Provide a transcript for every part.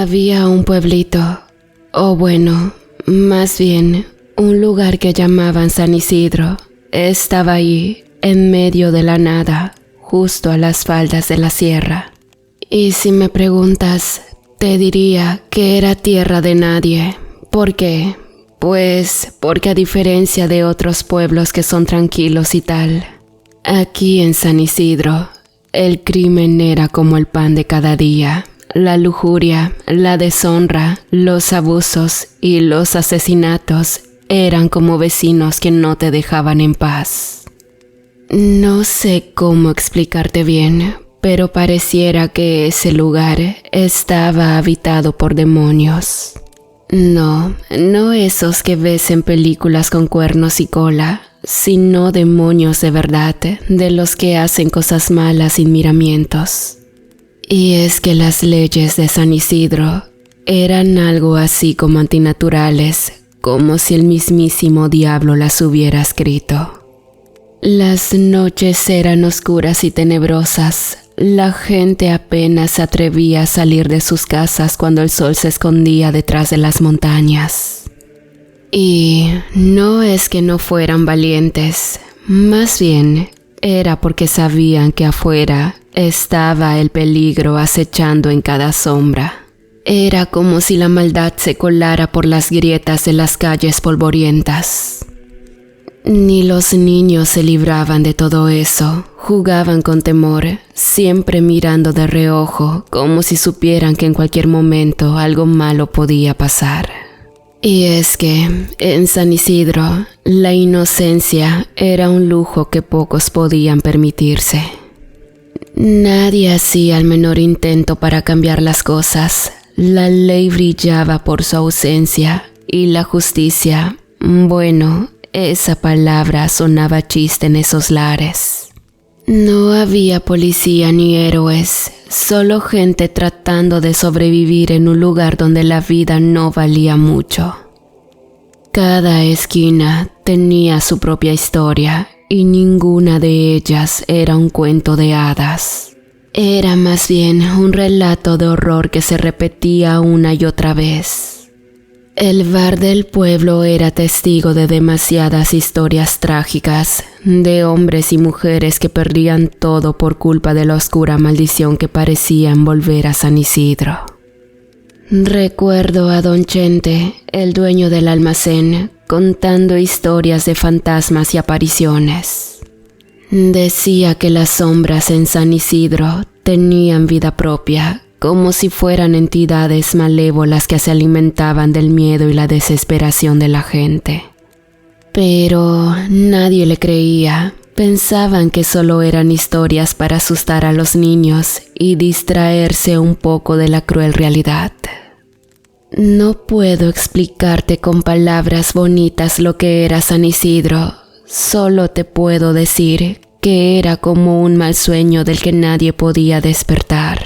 Había un pueblito, o bueno, más bien, un lugar que llamaban San Isidro. Estaba ahí, en medio de la nada, justo a las faldas de la sierra. Y si me preguntas, te diría que era tierra de nadie. ¿Por qué? Pues porque a diferencia de otros pueblos que son tranquilos y tal, aquí en San Isidro, el crimen era como el pan de cada día. La lujuria, la deshonra, los abusos y los asesinatos eran como vecinos que no te dejaban en paz. No sé cómo explicarte bien, pero pareciera que ese lugar estaba habitado por demonios. No esos que ves en películas con cuernos y cola, sino demonios de verdad, de los que hacen cosas malas sin miramientos. Y es que las leyes de San Isidro eran algo así como antinaturales, como si el mismísimo diablo las hubiera escrito. Las noches eran oscuras y tenebrosas. La gente apenas se atrevía a salir de sus casas cuando el sol se escondía detrás de las montañas. Y no es que no fueran valientes, más bien era porque sabían que afuera estaba el peligro acechando en cada sombra. Era como si la maldad se colara por las grietas de las calles polvorientas. Ni los niños se libraban de todo eso, jugaban con temor, siempre mirando de reojo, como si supieran que en cualquier momento algo malo podía pasar. Y es que, en San Isidro, la inocencia era un lujo que pocos podían permitirse. Nadie hacía el menor intento para cambiar las cosas. La ley brillaba por su ausencia y la justicia, bueno, esa palabra sonaba chiste en esos lares. No había policía ni héroes, solo gente tratando de sobrevivir en un lugar donde la vida no valía mucho. Cada esquina tenía su propia historia y ninguna de ellas era un cuento de hadas. Era más bien un relato de horror que se repetía una y otra vez. El bar del pueblo era testigo de demasiadas historias trágicas, de hombres y mujeres que perdían todo por culpa de la oscura maldición que parecía envolver a San Isidro. Recuerdo a don Chente, el dueño del almacén, contando historias de fantasmas y apariciones. Decía que las sombras en San Isidro tenían vida propia, como si fueran entidades malévolas que se alimentaban del miedo y la desesperación de la gente. Pero nadie le creía. Pensaban que solo eran historias para asustar a los niños y distraerse un poco de la cruel realidad. No puedo explicarte con palabras bonitas lo que era San Isidro. Solo te puedo decir que era como un mal sueño del que nadie podía despertar.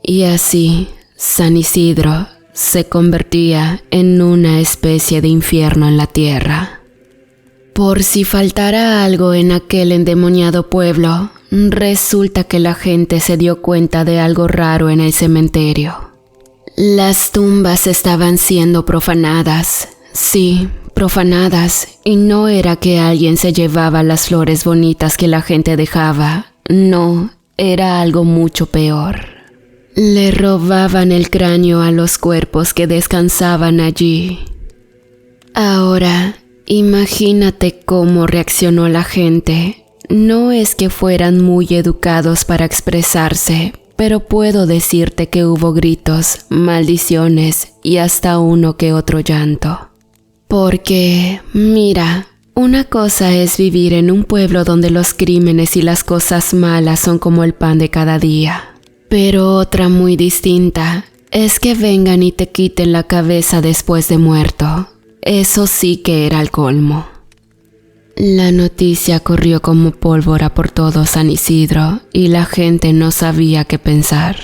Y así, San Isidro se convertía en una especie de infierno en la tierra. Por si faltara algo en aquel endemoniado pueblo, resulta que la gente se dio cuenta de algo raro en el cementerio. Las tumbas estaban siendo profanadas, sí, profanadas, y no era que alguien se llevaba las flores bonitas que la gente dejaba, no, era algo mucho peor. Le robaban el cráneo a los cuerpos que descansaban allí. Ahora, imagínate cómo reaccionó la gente. No es que fueran muy educados para expresarse, pero puedo decirte que hubo gritos, maldiciones y hasta uno que otro llanto. Porque, mira, una cosa es vivir en un pueblo donde los crímenes y las cosas malas son como el pan de cada día. Pero otra muy distinta es que vengan y te quiten la cabeza después de muerto. Eso sí que era el colmo. La noticia corrió como pólvora por todo San Isidro y la gente no sabía qué pensar.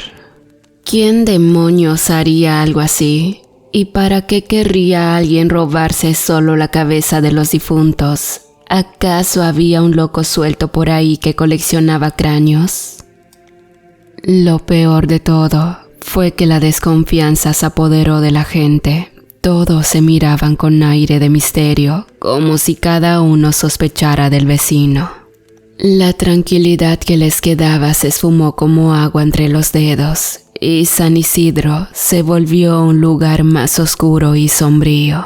¿Quién demonios haría algo así? ¿Y para qué querría alguien robarse solo la cabeza de los difuntos? ¿Acaso había un loco suelto por ahí que coleccionaba cráneos? Lo peor de todo fue fue que la desconfianza se apoderó de la gente. Todos se miraban con aire de misterio, como si cada uno sospechara del vecino. La tranquilidad que les quedaba se esfumó como agua entre los dedos, y San Isidro se volvió un lugar más oscuro y sombrío.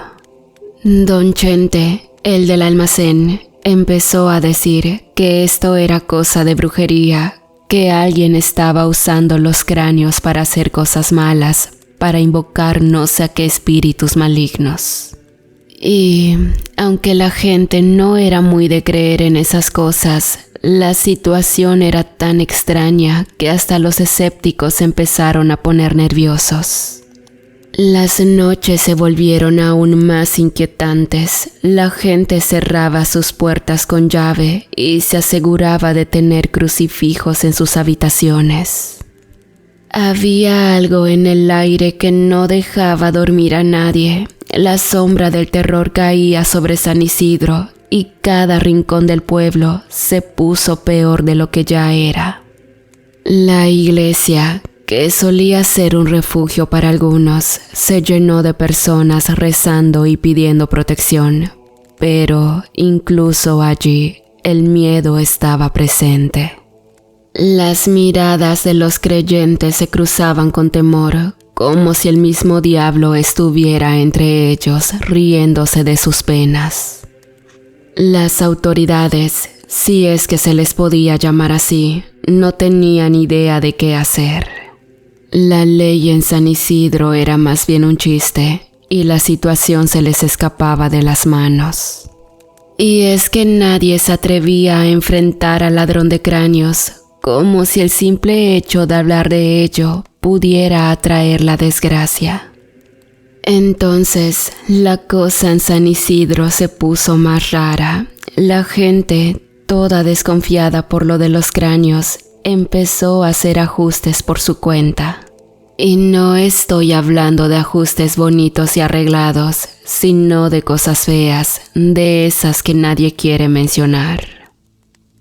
Don Chente, el del almacén, empezó a decir que esto era cosa de brujería, que alguien estaba usando los cráneos para hacer cosas malas, para invocar no sé a qué espíritus malignos. Y, aunque la gente no era muy de creer en esas cosas, la situación era tan extraña que hasta los escépticos empezaron a poner nerviosos. Las noches se volvieron aún más inquietantes. La gente cerraba sus puertas con llave y se aseguraba de tener crucifijos en sus habitaciones. Había algo en el aire que no dejaba dormir a nadie. La sombra del terror caía sobre San Isidro y cada rincón del pueblo se puso peor de lo que ya era. La iglesia, que solía ser un refugio para algunos, se llenó de personas rezando y pidiendo protección, pero incluso allí el miedo estaba presente. Las miradas de los creyentes se cruzaban con temor, como si el mismo diablo estuviera entre ellos riéndose de sus penas. Las autoridades, si es que se les podía llamar así, no tenían idea de qué hacer. La ley en San Isidro era más bien un chiste y la situación se les escapaba de las manos. Y es que nadie se atrevía a enfrentar al ladrón de cráneos, como si el simple hecho de hablar de ello pudiera atraer la desgracia. Entonces, la cosa en San Isidro se puso más rara. La gente, toda desconfiada por lo de los cráneos, empezó a hacer ajustes por su cuenta. Y no estoy hablando de ajustes bonitos y arreglados, sino de cosas feas, de esas que nadie quiere mencionar.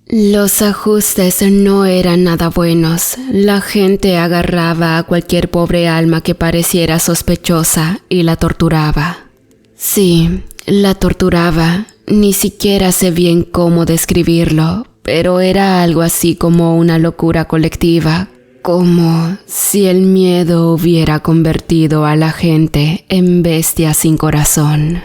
Los ajustes no eran nada buenos. La gente agarraba a cualquier pobre alma que pareciera sospechosa y la torturaba. Sí, la torturaba. Ni siquiera sé bien cómo describirlo, pero era algo así como una locura colectiva, como si el miedo hubiera convertido a la gente en bestias sin corazón.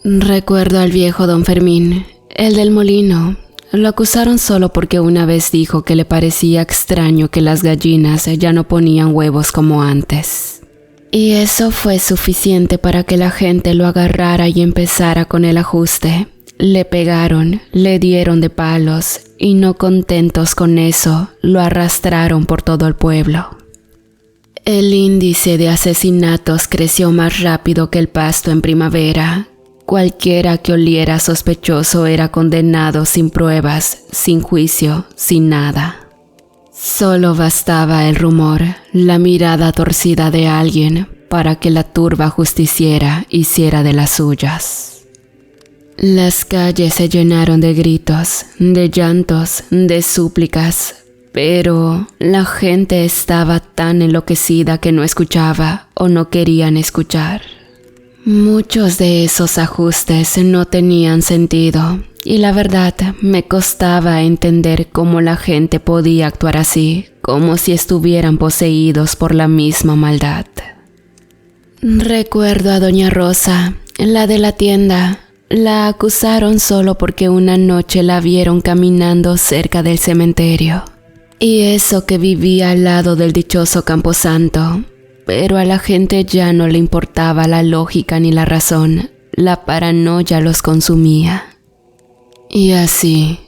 Recuerdo al viejo don Fermín, el del molino. Lo acusaron solo porque una vez dijo que le parecía extraño que las gallinas ya no ponían huevos como antes. Y eso fue suficiente para que la gente lo agarrara y empezara con el ajuste. Le pegaron, le dieron de palos y no contentos con eso, lo arrastraron por todo el pueblo. El índice de asesinatos creció más rápido que el pasto en primavera. Cualquiera que oliera sospechoso era condenado sin pruebas, sin juicio, sin nada. Solo bastaba el rumor, la mirada torcida de alguien para que la turba justiciera hiciera de las suyas. Las calles se llenaron de gritos, de llantos, de súplicas, pero la gente estaba tan enloquecida que no escuchaba o no querían escuchar. Muchos de esos ajustes no tenían sentido y la verdad me costaba entender cómo la gente podía actuar así, como si estuvieran poseídos por la misma maldad. Recuerdo a doña Rosa, la de la tienda. La acusaron solo porque una noche la vieron caminando cerca del cementerio. Y eso que vivía al lado del dichoso camposanto. Pero a la gente ya no le importaba la lógica ni la razón, la paranoia los consumía. Y así,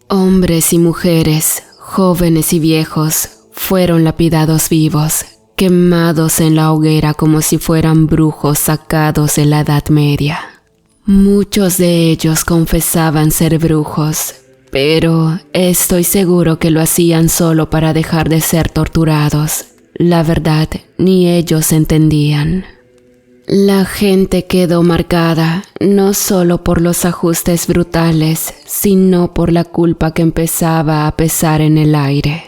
hombres y mujeres, jóvenes y viejos, fueron lapidados vivos, quemados en la hoguera como si fueran brujos sacados de la Edad Media. Muchos de ellos confesaban ser brujos, pero estoy seguro que lo hacían solo para dejar de ser torturados. La verdad, ni ellos entendían. La gente quedó marcada, no solo por los ajustes brutales, sino por la culpa que empezaba a pesar en el aire.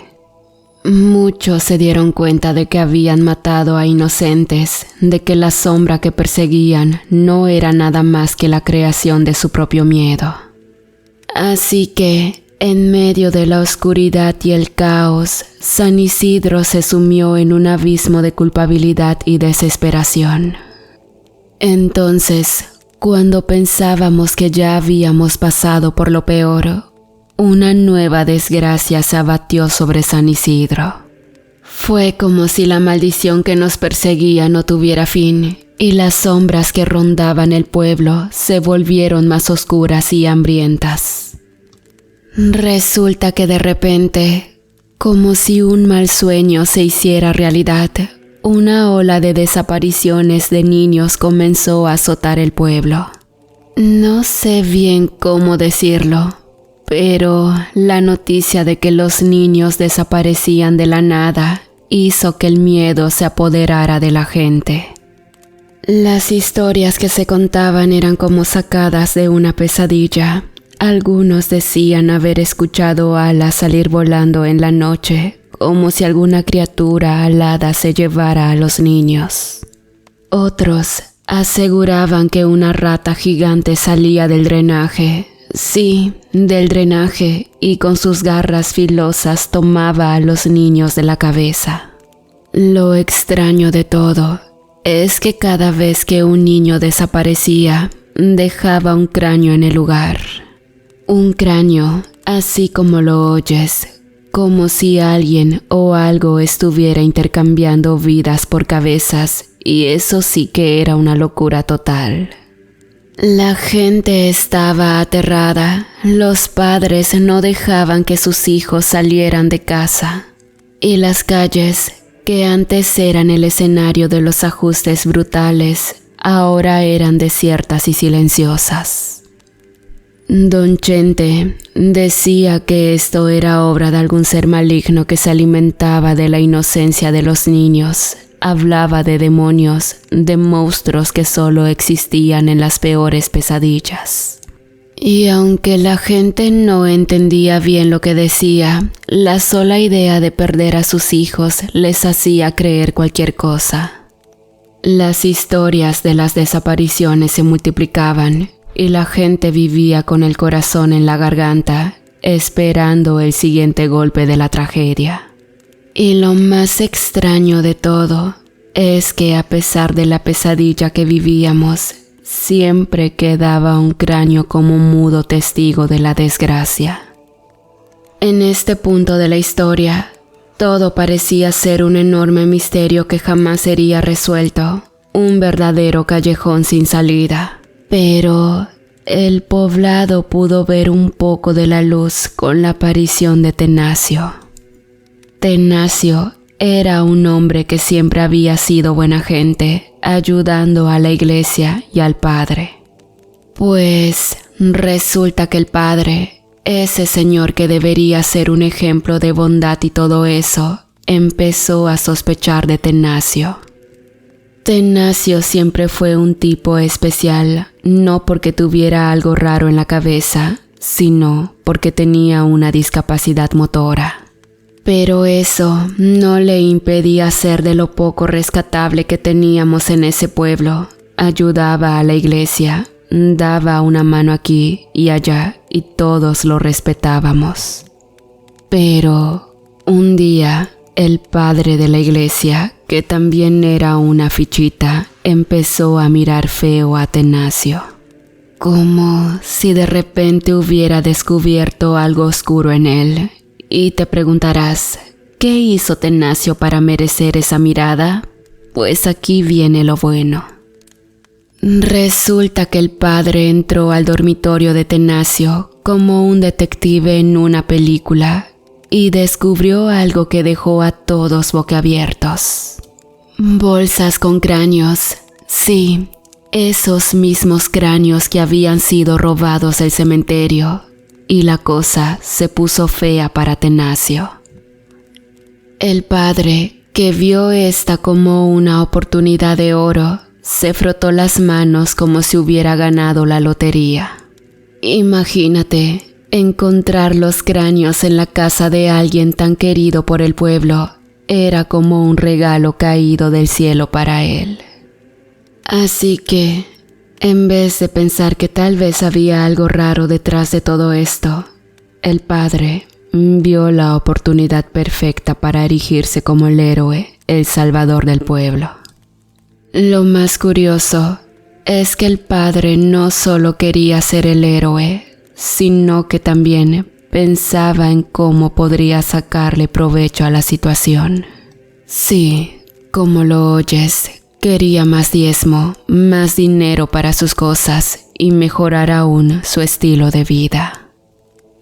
Muchos se dieron cuenta de que habían matado a inocentes, de que la sombra que perseguían no era nada más que la creación de su propio miedo. Así que, en medio de la oscuridad y el caos, San Isidro se sumió en un abismo de culpabilidad y desesperación. Entonces, cuando pensábamos que ya habíamos pasado por lo peor, una nueva desgracia se abatió sobre San Isidro. Fue como si la maldición que nos perseguía no tuviera fin, y las sombras que rondaban el pueblo se volvieron más oscuras y hambrientas. Resulta que de repente, como si un mal sueño se hiciera realidad, una ola de desapariciones de niños comenzó a azotar el pueblo. No sé bien cómo decirlo, pero la noticia de que los niños desaparecían de la nada hizo que el miedo se apoderara de la gente. Las historias que se contaban eran como sacadas de una pesadilla. Algunos decían haber escuchado alas salir volando en la noche, como si alguna criatura alada se llevara a los niños. Otros aseguraban que una rata gigante salía del drenaje. Sí, del drenaje, y con sus garras filosas tomaba a los niños de la cabeza. Lo extraño de todo es que cada vez que un niño desaparecía, dejaba un cráneo en el lugar. Un cráneo, así como lo oyes, como si alguien o algo estuviera intercambiando vidas por cabezas, y eso sí que era una locura total. La gente estaba aterrada, los padres no dejaban que sus hijos salieran de casa, y las calles, que antes eran el escenario de los ajustes brutales, ahora eran desiertas y silenciosas. Don Chente decía que esto era obra de algún ser maligno que se alimentaba de la inocencia de los niños. Hablaba de demonios, de monstruos que solo existían en las peores pesadillas. Y aunque la gente no entendía bien lo que decía, la sola idea de perder a sus hijos les hacía creer cualquier cosa. Las historias de las desapariciones se multiplicaban y la gente vivía con el corazón en la garganta, esperando el siguiente golpe de la tragedia. Y lo más extraño de todo es que a pesar de la pesadilla que vivíamos, siempre quedaba un cráneo como mudo testigo de la desgracia. En este punto de la historia, todo parecía ser un enorme misterio que jamás sería resuelto, un verdadero callejón sin salida. Pero el poblado pudo ver un poco de la luz con la aparición de Tenacio. Tenacio era un hombre que siempre había sido buena gente, ayudando a la iglesia y al padre. Pues resulta que el padre, ese señor que debería ser un ejemplo de bondad y todo eso, empezó a sospechar de Tenacio. Tenacio siempre fue un tipo especial, no porque tuviera algo raro en la cabeza, sino porque tenía una discapacidad motora. Pero eso no le impedía ser de lo poco rescatable que teníamos en ese pueblo. Ayudaba a la iglesia, daba una mano aquí y allá y todos lo respetábamos. Pero un día el padre de la iglesia, que también era una fichita, empezó a mirar feo a Tenacio, como si de repente hubiera descubierto algo oscuro en él. Y te preguntarás, ¿qué hizo Tenacio para merecer esa mirada? Pues aquí viene lo bueno. Resulta que el padre entró al dormitorio de Tenacio como un detective en una película y descubrió algo que dejó a todos boquiabiertos. Bolsas con cráneos, sí, esos mismos cráneos que habían sido robados del cementerio. Y la cosa se puso fea para Tenacio. El padre, que vio esta como una oportunidad de oro, se frotó las manos como si hubiera ganado la lotería. Imagínate, Encontrar los cráneos en la casa de alguien tan querido por el pueblo era como un regalo caído del cielo para él. Así que, en vez de pensar que tal vez había algo raro detrás de todo esto, el padre vio la oportunidad perfecta para erigirse como el héroe, el salvador del pueblo. Lo más curioso es que el padre no solo quería ser el héroe, sino que también pensaba en cómo podría sacarle provecho a la situación. Sí, como lo oyes, quería más diezmo, más dinero para sus cosas y mejorar aún su estilo de vida.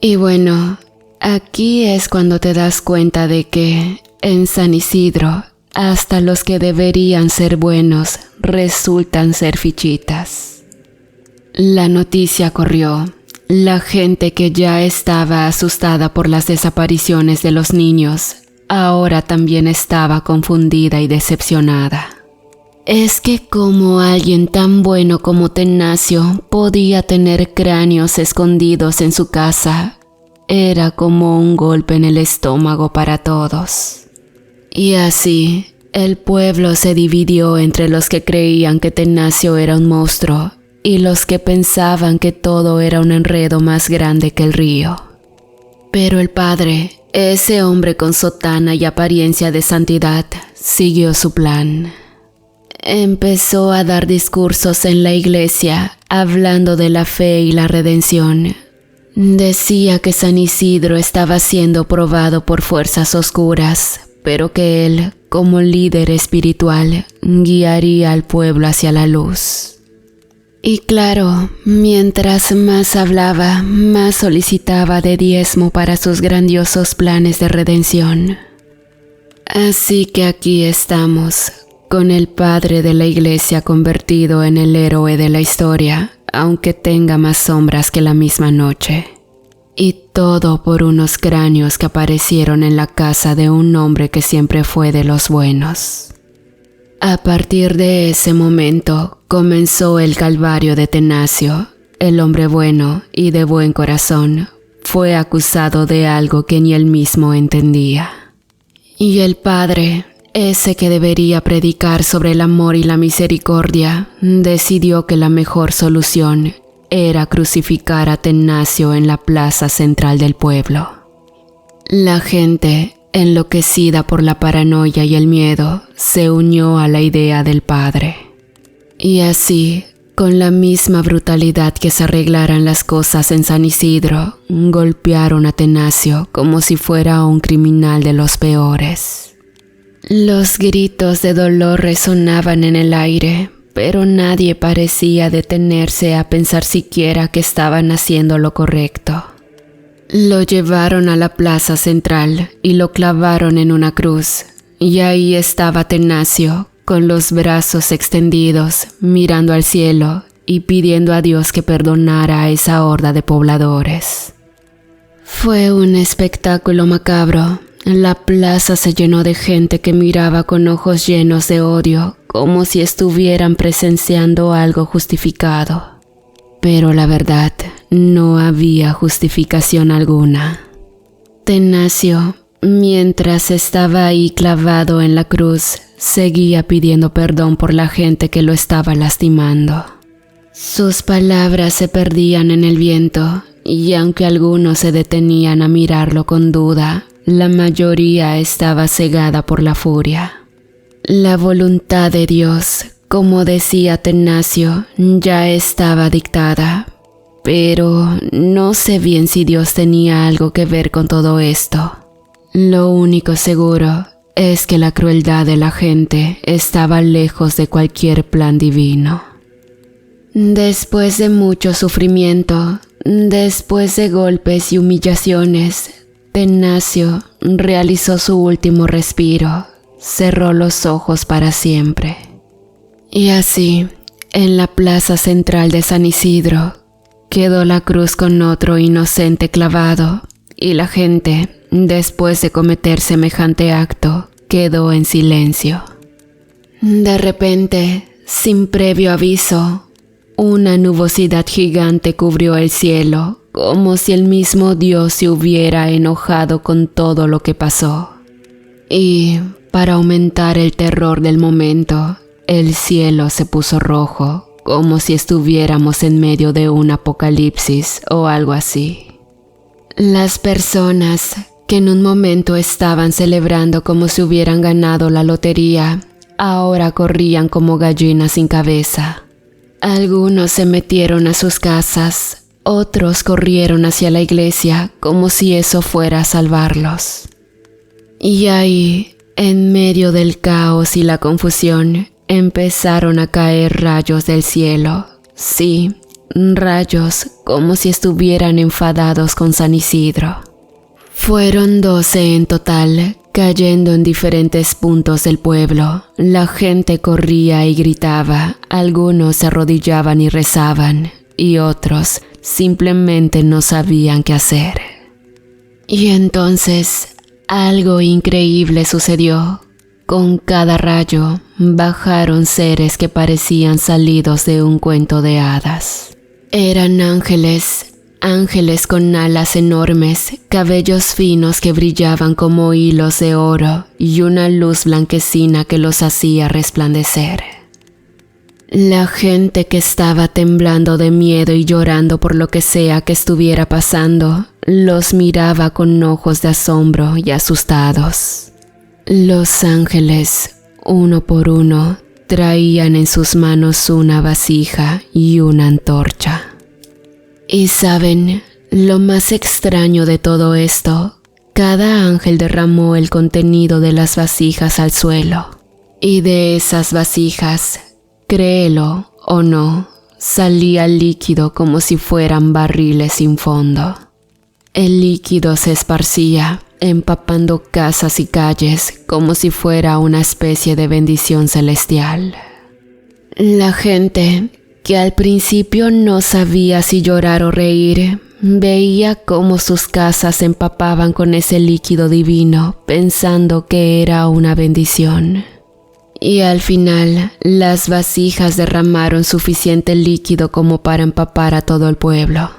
Y bueno, aquí es cuando te das cuenta de que en San Isidro hasta los que deberían ser buenos resultan ser fichitas. La noticia corrió. La gente que ya estaba asustada por las desapariciones de los niños, ahora también estaba confundida y decepcionada. Es que como alguien tan bueno como Tennacio podía tener cráneos escondidos en su casa, era como un golpe en el estómago para todos. Y así, el pueblo se dividió entre los que creían que Tennacio era un monstruo y los que pensaban que todo era un enredo más grande que el río. Pero el padre, ese hombre con sotana y apariencia de santidad, siguió su plan. Empezó a dar discursos en la iglesia, hablando de la fe y la redención. Decía que San Isidro estaba siendo probado por fuerzas oscuras, pero que él, como líder espiritual, guiaría al pueblo hacia la luz. Y claro, mientras más hablaba, más solicitaba de diezmo para sus grandiosos planes de redención. Así que aquí estamos, con el padre de la iglesia convertido en el héroe de la historia, aunque tenga más sombras que la misma noche. Y todo por unos cráneos que aparecieron en la casa de un hombre que siempre fue de los buenos. A partir de ese momento comenzó el calvario de Tennacio. El hombre bueno y de buen corazón fue acusado de algo que ni él mismo entendía. Y el padre, ese que debería predicar sobre el amor y la misericordia, decidió que la mejor solución era crucificar a Tennacio en la plaza central del pueblo. La gente, enloquecida por la paranoia y el miedo, se unió a la idea del padre. Y así, con la misma brutalidad que se arreglaran las cosas en San Isidro, golpearon a Tennacio como si fuera un criminal de los peores. Los gritos de dolor resonaban en el aire, pero nadie parecía detenerse a pensar siquiera que estaban haciendo lo correcto. Lo llevaron a la plaza central y lo clavaron en una cruz, y ahí estaba Tennacio, con los brazos extendidos, mirando al cielo y pidiendo a Dios que perdonara a esa horda de pobladores. Fue un espectáculo macabro. La plaza se llenó de gente que miraba con ojos llenos de odio, como si estuvieran presenciando algo justificado. Pero la verdad, no había justificación alguna. Tennacio, mientras estaba ahí clavado en la cruz, seguía pidiendo perdón por la gente que lo estaba lastimando. Sus palabras se perdían en el viento, y aunque algunos se detenían a mirarlo con duda, la mayoría estaba cegada por la furia. La voluntad de Dios, como decía Tennacio, ya estaba dictada, pero no sé bien si Dios tenía algo que ver con todo esto. Lo único seguro es que la crueldad de la gente estaba lejos de cualquier plan divino. Después de mucho sufrimiento, después de golpes y humillaciones, Tennacio realizó su último respiro, cerró los ojos para siempre. Y así, en la plaza central de San Isidro, quedó la cruz con otro inocente clavado, y la gente, después de cometer semejante acto, quedó en silencio. De repente, sin previo aviso, una nubosidad gigante cubrió el cielo, como si el mismo Dios se hubiera enojado con todo lo que pasó. Y, para aumentar el terror del momento, el cielo se puso rojo, como si estuviéramos en medio de un apocalipsis o algo así. Las personas que en un momento estaban celebrando como si hubieran ganado la lotería, ahora corrían como gallinas sin cabeza. Algunos se metieron a sus casas, otros corrieron hacia la iglesia como si eso fuera a salvarlos. Y ahí, en medio del caos y la confusión, empezaron a caer rayos del cielo. Sí, rayos como si estuvieran enfadados con San Isidro. Fueron 12 en total, cayendo en diferentes puntos del pueblo. La gente corría y gritaba, algunos se arrodillaban y rezaban, y otros simplemente no sabían qué hacer. Y entonces, algo increíble sucedió. Con cada rayo, bajaron seres que parecían salidos de un cuento de hadas. Eran ángeles con alas enormes, cabellos finos que brillaban como hilos de oro y una luz blanquecina que los hacía resplandecer. La gente que estaba temblando de miedo y llorando por lo que sea que estuviera pasando, los miraba con ojos de asombro y asustados. Los ángeles, uno por uno, traían en sus manos una vasija y una antorcha. Y saben, lo más extraño de todo esto, cada ángel derramó el contenido de las vasijas al suelo. Y de esas vasijas, créelo o no, salía líquido como si fueran barriles sin fondo. El líquido se esparcía, empapando casas y calles como si fuera una especie de bendición celestial. La gente, que al principio no sabía si llorar o reír, veía cómo sus casas se empapaban con ese líquido divino, pensando que era una bendición. Y al final, las vasijas derramaron suficiente líquido como para empapar a todo el pueblo.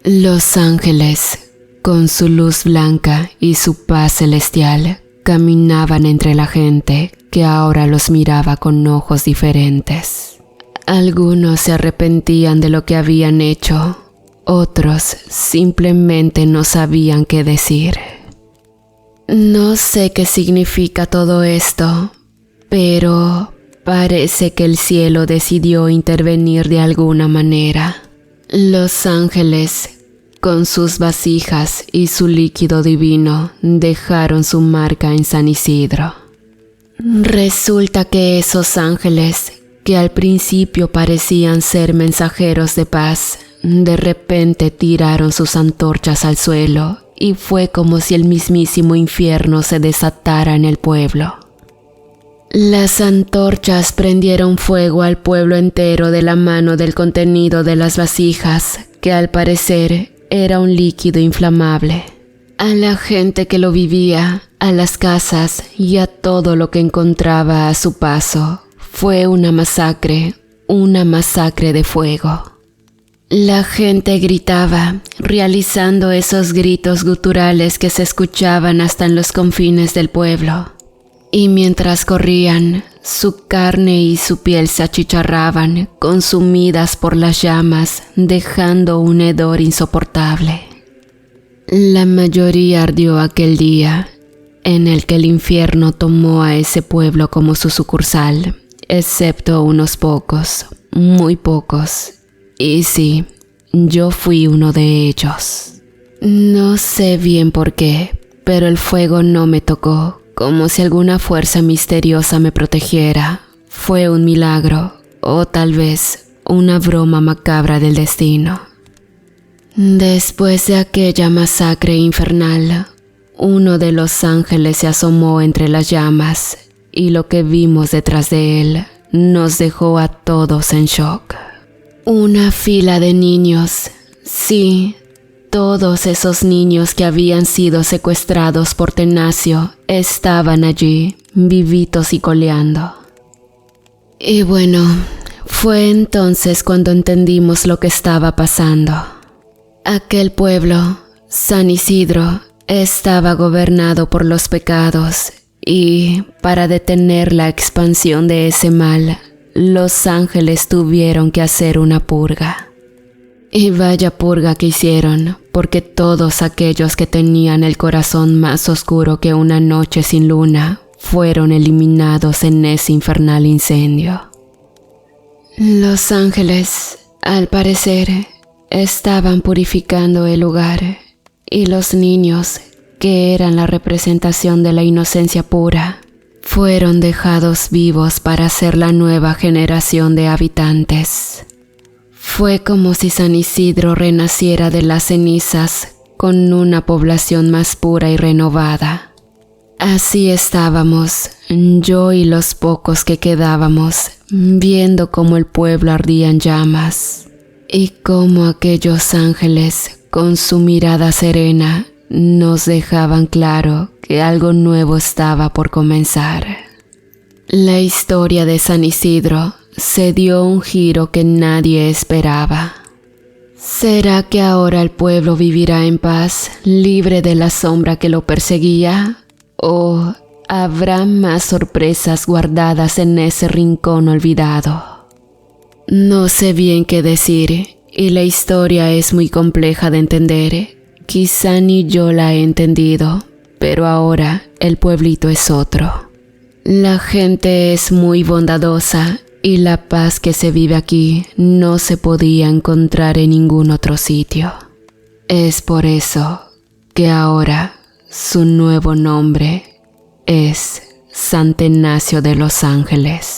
Los ángeles, con su luz blanca y su paz celestial, caminaban entre la gente que ahora los miraba con ojos diferentes. Algunos se arrepentían de lo que habían hecho, otros simplemente no sabían qué decir. No sé qué significa todo esto, pero parece que el cielo decidió intervenir de alguna manera. Los ángeles, con sus vasijas y su líquido divino, dejaron su marca en San Isidro. Resulta que esos ángeles, que al principio parecían ser mensajeros de paz, de repente tiraron sus antorchas al suelo y fue como si el mismísimo infierno se desatara en el pueblo. Las antorchas prendieron fuego al pueblo entero de la mano del contenido de las vasijas, que al parecer era un líquido inflamable. A la gente que lo vivía, a las casas y a todo lo que encontraba a su paso, fue una masacre de fuego. La gente gritaba, realizando esos gritos guturales que se escuchaban hasta en los confines del pueblo. Y mientras corrían, su carne y su piel se achicharraban, consumidas por las llamas, dejando un hedor insoportable. La mayoría ardió aquel día, en el que el infierno tomó a ese pueblo como su sucursal, excepto unos pocos, muy pocos. Y sí, yo fui uno de ellos. No sé bien por qué, pero el fuego no me tocó, como si alguna fuerza misteriosa me protegiera. Fue un milagro, o tal vez una broma macabra del destino. Después de aquella masacre infernal, uno de los ángeles se asomó entre las llamas, y lo que vimos detrás de él nos dejó a todos en shock. Una fila de niños, sí, todos esos niños que habían sido secuestrados por Tenacio estaban allí, vivitos y coleando. Y bueno, fue entonces cuando entendimos lo que estaba pasando. Aquel pueblo, San Isidro, estaba gobernado por los pecados y, para detener la expansión de ese mal, los ángeles tuvieron que hacer una purga. Y vaya purga que hicieron, porque todos aquellos que tenían el corazón más oscuro que una noche sin luna fueron eliminados en ese infernal incendio. Los ángeles, al parecer, estaban purificando el lugar, y los niños, que eran la representación de la inocencia pura, fueron dejados vivos para ser la nueva generación de habitantes. Fue como si San Isidro renaciera de las cenizas con una población más pura y renovada. Así estábamos, yo y los pocos que quedábamos, viendo cómo el pueblo ardía en llamas y cómo aquellos ángeles, con su mirada serena, nos dejaban claro que algo nuevo estaba por comenzar. La historia de San Isidro se dio un giro que nadie esperaba. ¿Será que ahora el pueblo vivirá en paz, libre de la sombra que lo perseguía? ¿O habrá más sorpresas guardadas en ese rincón olvidado? No sé bien qué decir, y la historia es muy compleja de entender. Quizá ni yo la he entendido, pero ahora el pueblito es otro. La gente es muy bondadosa y la paz que se vive aquí no se podía encontrar en ningún otro sitio. Es por eso que ahora su nuevo nombre es San Ignacio de los Ángeles.